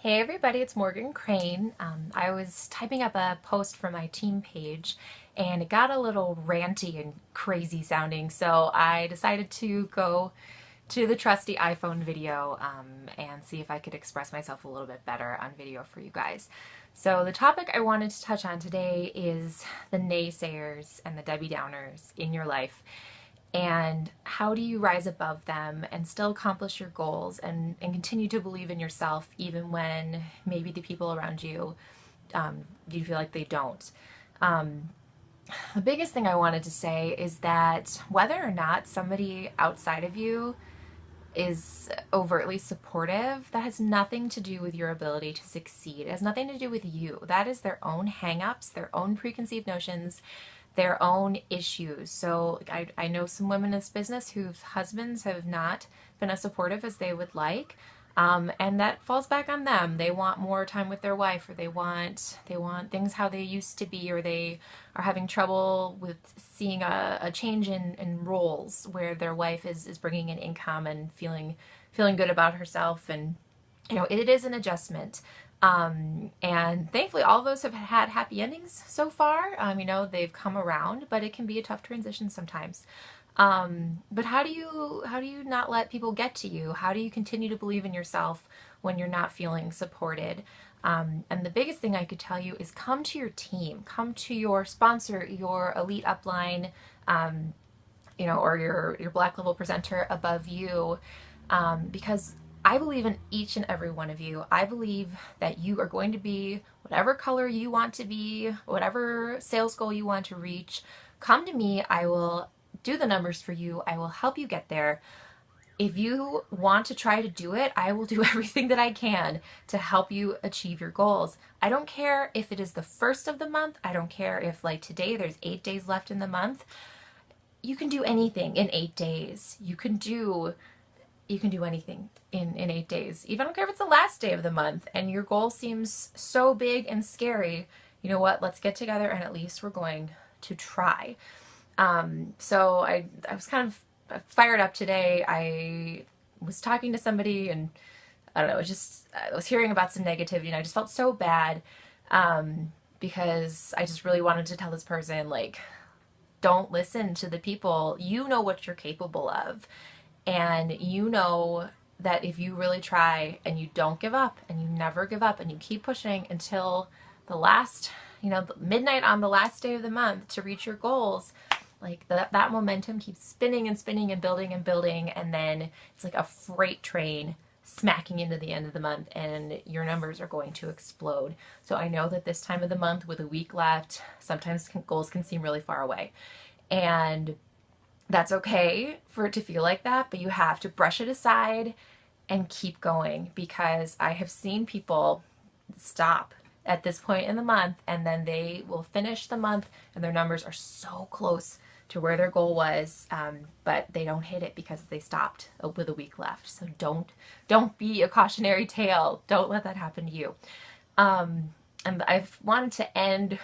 Hey everybody, it's Morgan Crane. I was typing up a post for my team page and it got a little ranty and crazy sounding, so I decided to go to the trusty iPhone video and see if I could express myself a little bit better on video for you guys. So the topic I wanted to touch on today is the naysayers and the Debbie Downers in your life. And how do you rise above them and still accomplish your goals and continue to believe in yourself even when maybe the people around you, you feel like they don't. The biggest thing I wanted to say is that whether or not somebody outside of you is overtly supportive, that has nothing to do with your ability to succeed. It has nothing to do with you. That is their own hang-ups, their own preconceived notions, their own issues. So I know some women in this business whose husbands have not been as supportive as they would like, and that falls back on them. They want more time with their wife, or they want things how they used to be, or they are having trouble with seeing a change in roles where their wife is bringing in income and feeling good about herself, and it is an adjustment. And thankfully all of those have had happy endings so far. They've come around, but it can be a tough transition sometimes. But how do you not let people get to you? How do you continue to believe in yourself when you're not feeling supported? And the biggest thing I could tell you is come to your team, come to your sponsor, your elite upline, or your black level presenter above you, because I believe in each and every one of you. I believe that you are going to be whatever color you want to be, whatever sales goal you want to reach. Come to me. I will do the numbers for you. I will help you get there. If you want to try to do it, I will do everything that I can to help you achieve your goals. I don't care if it is the first of the month. I don't care if, like today, there's 8 days left in the month. You can do anything in 8 days. You can do anything in 8 days. Even I don't care if it's the last day of the month and your goal seems so big and scary. You know what? Let's get together and at least we're going to try. So I was kind of fired up today. I was talking to somebody and I don't know, I was hearing about some negativity and I just felt so bad because I just really wanted to tell this person, like, don't listen to the people. You know what you're capable of. And you know that if you really try and you don't give up and you never give up and you keep pushing until the last, midnight on the last day of the month to reach your goals, like that momentum keeps spinning and spinning and building, and then it's like a freight train smacking into the end of the month and your numbers are going to explode. So I know that this time of the month with a week left, sometimes goals can seem really far away. And that's okay for it to feel like that, but you have to brush it aside and keep going, because I have seen people stop at this point in the month and then they will finish the month and their numbers are so close to where their goal was, but they don't hit it because they stopped with a week left. So don't be a cautionary tale. Don't let that happen to you. And I've wanted to end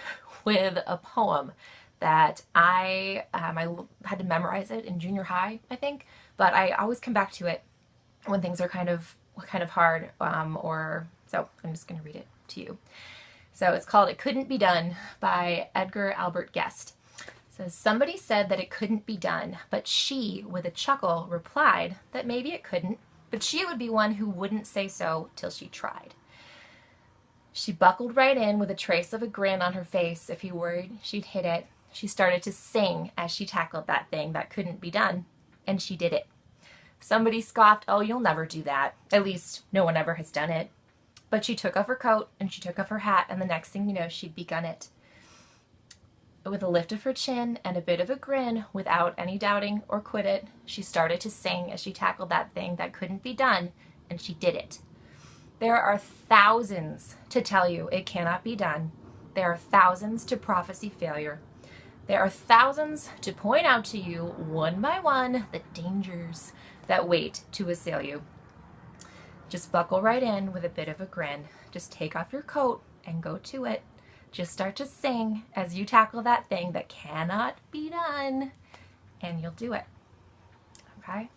with a poem that I had to memorize it in junior high, I think, but I always come back to it when things are kind of hard, so I'm just going to read it to you. So it's called "It Couldn't Be Done" by Edgar Albert Guest. It says, somebody said that it couldn't be done, but she, with a chuckle, replied that maybe it couldn't, but she would be one who wouldn't say so till she tried. She buckled right in with a trace of a grin on her face. If he worried she'd hit it, she started to sing as she tackled that thing that couldn't be done, and she did it. Somebody scoffed, "Oh, you'll never do that. At least no one ever has done it." But she took off her coat and she took off her hat, and the next thing you know, she'd begun it. With a lift of her chin and a bit of a grin, without any doubting or quit it, she started to sing as she tackled that thing that couldn't be done, and she did it. There are thousands to tell you it cannot be done. There are thousands to prophesy failure. There are thousands to point out to you, one by one, the dangers that wait to assail you. Just buckle right in with a bit of a grin. Just take off your coat and go to it. Just start to sing as you tackle that thing that cannot be done, and you'll do it. Okay?